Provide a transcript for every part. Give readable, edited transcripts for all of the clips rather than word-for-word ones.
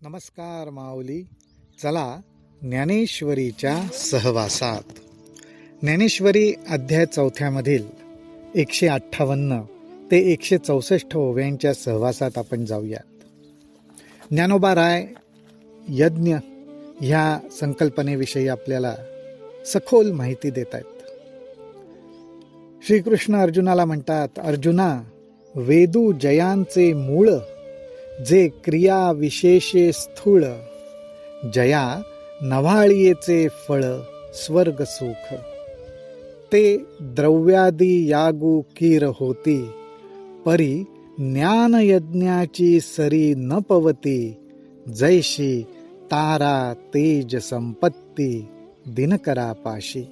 नमस्कार माऊली. चला ज्ञानेश्वरीच्या सहवासात. ज्ञानेश्वरी अध्याय 4 158 ते 164 ओव्यांच्या सहवासात आपण जाऊयात. ज्ञानोबा राय यज्ञ ह्या संकल्पनेविषयी आपल्याला सखोल माहिती देत आहेत. श्रीकृष्ण अर्जुनाला म्हणतात, अर्जुना, वेदू जयांचे मूळ, जे क्रिया विशेषे स्थूळ, जया नव्हाळीचे फळ स्वर्ग सुख, ते द्रव्यादी यागू कीर होती, परी ज्ञान यज्ञाची सरी न पवती, जैशी तारा तेज संपत्ती दिनकरापाशी.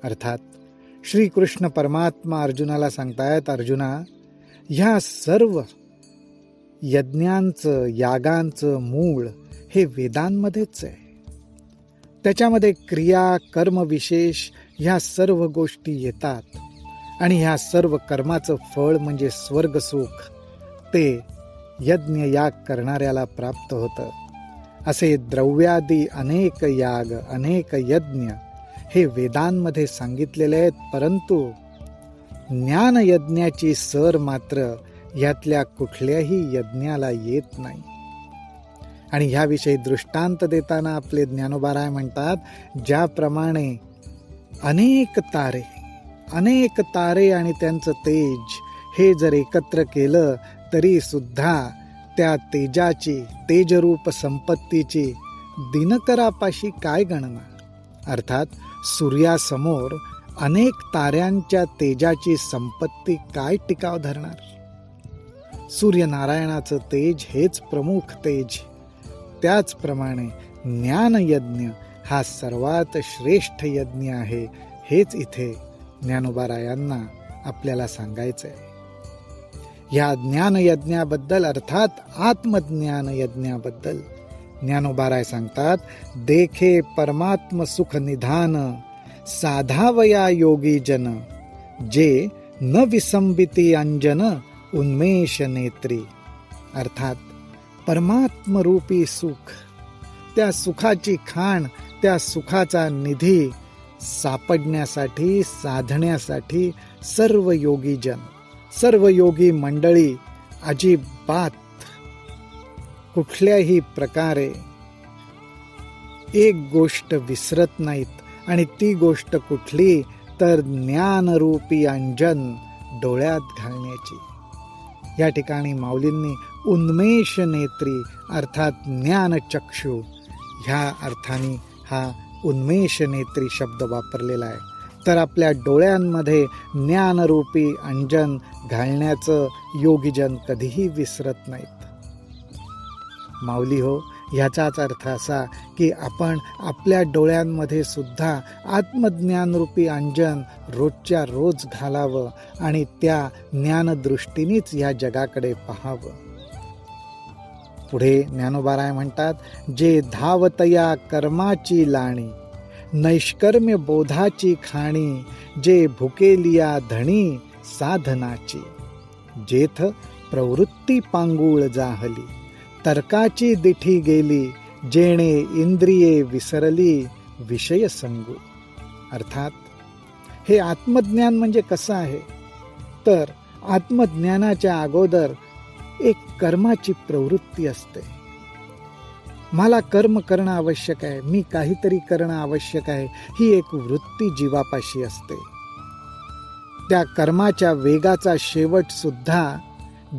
अर्थात श्रीकृष्ण परमात्मा अर्जुनाला सांगतायत, अर्जुना, ह्या सर्व यज्ञांचं यागांचं मूळ हे वेदांमध्येच आहे. त्याच्यामध्ये क्रिया कर्म विशेष ह्या सर्व गोष्टी येतात आणि ह्या सर्व कर्माचं फळ म्हणजे स्वर्गसुख ते यज्ञ याग करणाऱ्याला प्राप्त होतं. असे द्रव्यादी अनेक याग अनेक यज्ञ हे वेदांमध्ये सांगितलेले आहेत, परंतु ज्ञान यज्ञाची सर मात्र यातल्या कुठल्याही यज्ञाला येत नाही. आणि ह्याविषयी दृष्टांत देताना आपले ज्ञानोबा राय म्हणतात, ज्याप्रमाणे अनेक तारे आणि त्यांचं तेज हे जर एकत्र केलं तरी सुद्धा त्या तेजाची तेजरूप संपत्तीची दिनकरापाशी काय गणना. अर्थात सूर्यासमोर अनेक ताऱ्यांच्या तेजाची संपत्ती काय टिकाव धरणार. सूर्यनारायणाचं तेज हेच प्रमुख तेज. त्याचप्रमाणे ज्ञानयज्ञ हा सर्वात श्रेष्ठ यज्ञ आहे, हेच इथे ज्ञानोबा रायांना आपल्याला सांगायचं आहे. या ज्ञानयज्ञाबद्दल अर्थात आत्मज्ञान यज्ञाबद्दल ज्ञानोबा राय सांगतात, देखे परमात्म सुख निधान, साधावया योगी जन, जे न विसंबिती अंजन उन्मेष नेत्री. अर्थात परमात्मरूपी सुख, त्या सुखाची खाण, त्या सुखाचा निधी सापडण्यासाठी साधण्यासाठी सर्व योगीजन, सर्व योगी मंडळी अजिबात कुठल्याही प्रकारे एक गोष्ट विसरत नाहीत. आणि ती गोष्ट कुठली तर ज्ञानरूपी अंजन डोळ्यात घालण्याची. या ठिकाणी माऊलींनी उन्मेष नेत्री अर्थात ज्ञानचक्षु ह्या अर्थाने हा उन्मेष नेत्री शब्द वापरलेला आहे. तर आपल्या डोळ्यांमध्ये ज्ञानरूपी अंजन घालण्याचं योगीजन कधीही विसरत नाहीत. माऊली हो, ह्याचाच अर्थ असा की आपण आपल्या डोळ्यांमध्ये सुद्धा आत्मज्ञानरूपी अंजन रोजच्या रोज घालावं आणि त्या ज्ञानदृष्टीनेच या जगाकडे पाहावं. पुढे ज्ञानोबा राय म्हणतात, जे धावतया कर्माची लाणी, नैष्कर्म्य बोधाची खाणी, जे भुकेलिया धणी साधनाची, जेथ प्रवृत्ती पांगुळ जाहली, तर्काची दिठी गेली, जेणे इंद्रिये विसरली विषय संगू. अर्थात हे आत्मज्ञान म्हणजे कसं आहे तर आत्मज्ञानाच्या अगोदर एक कर्माची प्रवृत्ती असते. मला कर्म करणं आवश्यक आहे, मी काहीतरी करणं आवश्यक आहे, ही एक वृत्ती जीवापाशी असते. त्या कर्माच्या वेगाचा शेवट सुद्धा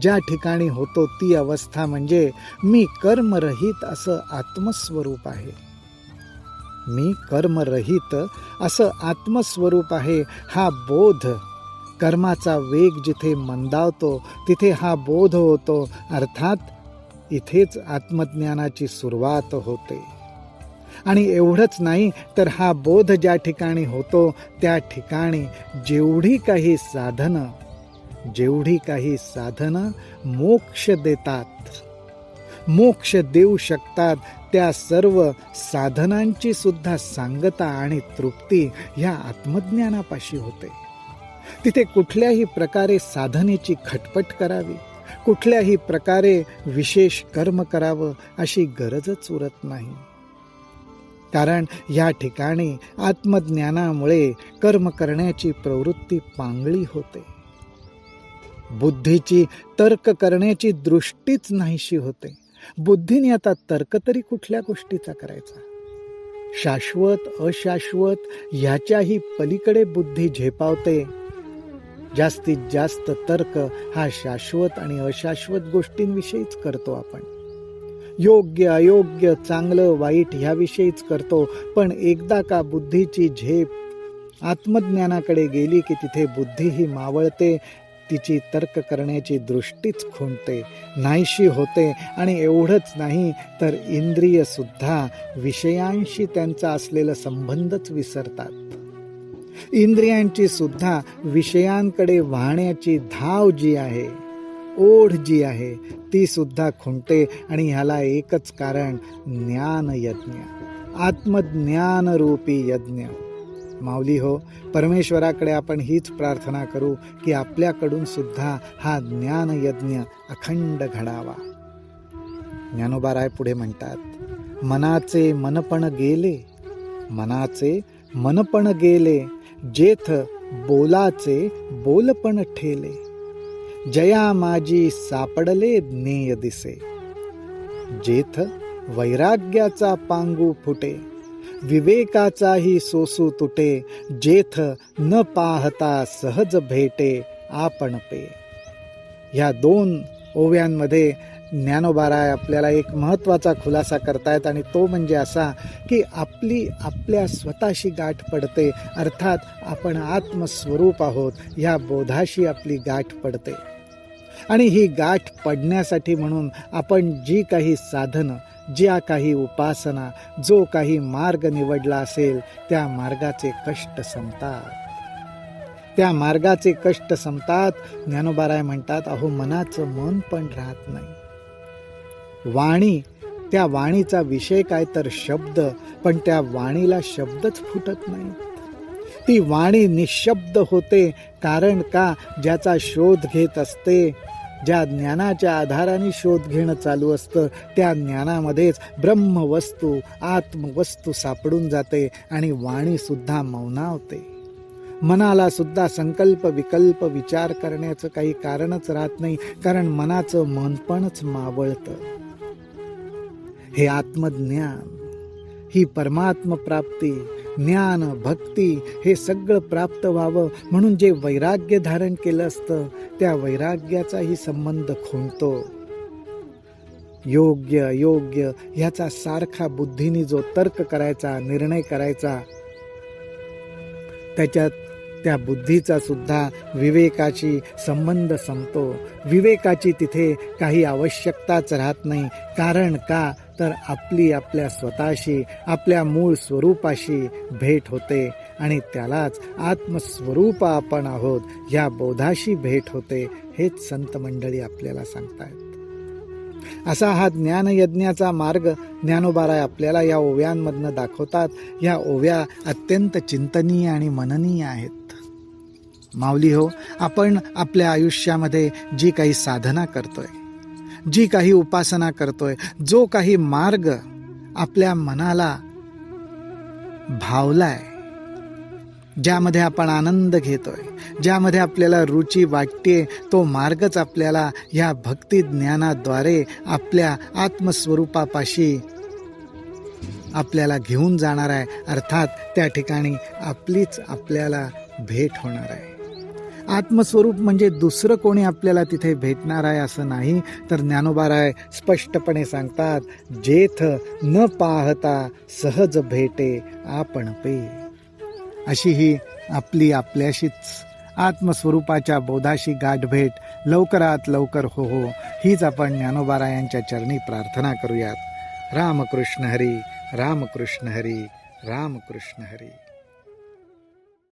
ज्या ठिकाणी होतो ती अवस्था म्हणजे मी कर्मरहित असं आत्मस्वरूप आहे. मी कर्मरहित असं आत्मस्वरूप आहे. हा बोध, कर्माचा वेग जिथे मंदावतो तिथे हा बोध होतो. अर्थात इथेच आत्मज्ञानाची सुरुवात होते. आणि एवढंच नाही तर हा बोध ज्या ठिकाणी होतो त्या ठिकाणी जेवढी काही साधनं मोक्ष देतात, मोक्ष देऊ शकतात, त्या सर्व साधनांची सुद्धा सांगता आणि तृप्ती ह्या आत्मज्ञानापाशी होते. तिथे कुठल्याही प्रकारे साधनेची खटपट करावी कुठल्याही प्रकारे विशेष कर्म करावं अशी गरजच उरत नाही. कारण या ठिकाणी आत्मज्ञानामुळे कर्म करण्याची प्रवृत्ती पांगळी होते. बुद्धीची तर्क करण्याची दृष्टीच नाहीशी होते. बुद्धीने आता तर्क तरी कुठल्या गोष्टीचा करायचा? शाश्वत अशाश्वत ह्याच्याही पलीकडे बुद्धी झेपावते. जास्तीत जास्त तर्क हा शाश्वत आणि अशाश्वत गोष्टींविषयीच करतो आपण. योग्य अयोग्य चांगलं वाईट ह्याविषयीच करतो. पण एकदा का बुद्धीची झेप आत्मज्ञानाकडे गेली की तिथे बुद्धीही मावळते. तिची तर्क करण्याची दृष्टीच खुंटते, नाहीशी होते. आणि एवढंच नाही तर इंद्रिय सुद्धा विषयांशी त्यांचा असलेला संबंधच विसरतात. इंद्रियांची सुद्धा विषयांकडे वाहण्याची धाव जी आहे, ओढ जी आहे, ती सुद्धा खुंटते. आणि ह्याला एकच कारण ज्ञान यज्ञ, आत्मज्ञान रूपी यज्ञ. माऊली हो, परमेश्वराकडे आपण हीच प्रार्थना करू की आपल्याकडून सुद्धा हा ज्ञान यज्ञ अखंड घडावा. ज्ञानोबाराय पुढे म्हणतात, मनाचे मनपण गेले, मनाचे मनपण गेले, जेथ बोलाचे बोलपण ठेले, जया माझी सापडले ज्ञेय दिसे, जेथ वैराग्याचा पांगू फुटे, विवेकाचाही सोसू तुटे, जेथ न पाहता सहज भेटे आपण पे. ह्या 2 ओव्यांमध्ये ज्ञानोबाराय आपल्याला एक महत्त्वाचा खुलासा करतायत. आणि तो म्हणजे असा की आपल्या स्वतःशी गाठ पडते. अर्थात आपण आत्मस्वरूप आहोत ह्या बोधाशी आपली गाठ पडते. आणि ही गाठ पडण्यासाठी म्हणून आपण जी काही साधनं, ज्या काही उपासना, जो काही मार्ग निवडला असेल त्या मार्गाचे कष्ट संपतात. त्या मार्गाचे कष्ट संपतात. ज्ञानोबाराय म्हणतात, अहो मनाचं मन पण राहत नाही. वाणी, त्या वाणीचा विषय काय तर शब्द, पण त्या वाणीला शब्दच फुटत नाही. ती वाणी निशब्द होते. कारण का? ज्याचा शोध घेत असते, ज्या ज्ञानाच्या आधाराने शोध घेणं चालू असतं, त्या ज्ञानामध्येच ब्रह्मवस्तू, आत्मवस्तू सापडून जाते. आणि वाणी सुद्धा मौनावते. मनाला सुद्धा संकल्प विकल्प विचार करण्याचं काही कारणच राहत नाही. कारण मनाचं मनपणच मावळतं. हे आत्मज्ञान, ही परमात्म प्राप्ती, ज्ञान भक्ती हे सगळं प्राप्त व्हावं म्हणून जे वैराग्य धारण केलं असतं त्या वैराग्याचाही संबंध खुंटतो. योग्य अयोग्य ह्याचा सारखा बुद्धीने जो तर्क करायचा, निर्णय करायचा, त्याच्यात त्या बुद्धीचा सुद्धा विवेकाशी संबंध संपतो. विवेकाची तिथे काही आवश्यकताच राहत नाही. कारण का? तर आपल्या स्वतःशी, आपल्या मूळ स्वरूपाशी भेट होते. आणि त्यालाच आत्मस्वरूप आपण आहोत ह्या बोधाशी भेट होते. हेच संत मंडळी आपल्याला सांगतायत. असा हा ज्ञानयज्ञाचा मार्ग ज्ञानोबाराय आपल्याला या ओव्यांमधनं दाखवतात. या ओव्या अत्यंत चिंतनीय आणि मननीय आहेत. माऊली हो, आपण आपल्या आयुष्यामध्ये जी काही साधना करतोय, जी काही उपासना करतोय, जो काही मार्ग आपल्या मनाला भावलाय, ज्यामध्ये आपण आनंद घेतोय, ज्यामध्ये आपल्याला रुची वाटते, तो मार्गच आपल्याला ह्या भक्ती ज्ञानाद्वारे आपल्या आत्मस्वरूपापाशी आपल्याला घेऊन जाणार आहे. अर्थात त्या ठिकाणी आपल्याला भेट होणार आहे. आत्मस्वरूप म्हणजे दुसरं कोणी आपल्याला तिथे भेटणार आहे असं नाही. तर ज्ञानोबाराय स्पष्टपणे सांगतात, जेथ न पाहता सहज भेटे आपण पे. अशी ही आपल्याशीच आत्मस्वरूपाच्या बोधाशी गाठभेट लवकरात लवकर हो हीच आपण ज्ञानोबारायांच्या चरणी प्रार्थना करूयात. रामकृष्ण हरी, रामकृष्ण हरी, रामकृष्ण हरी.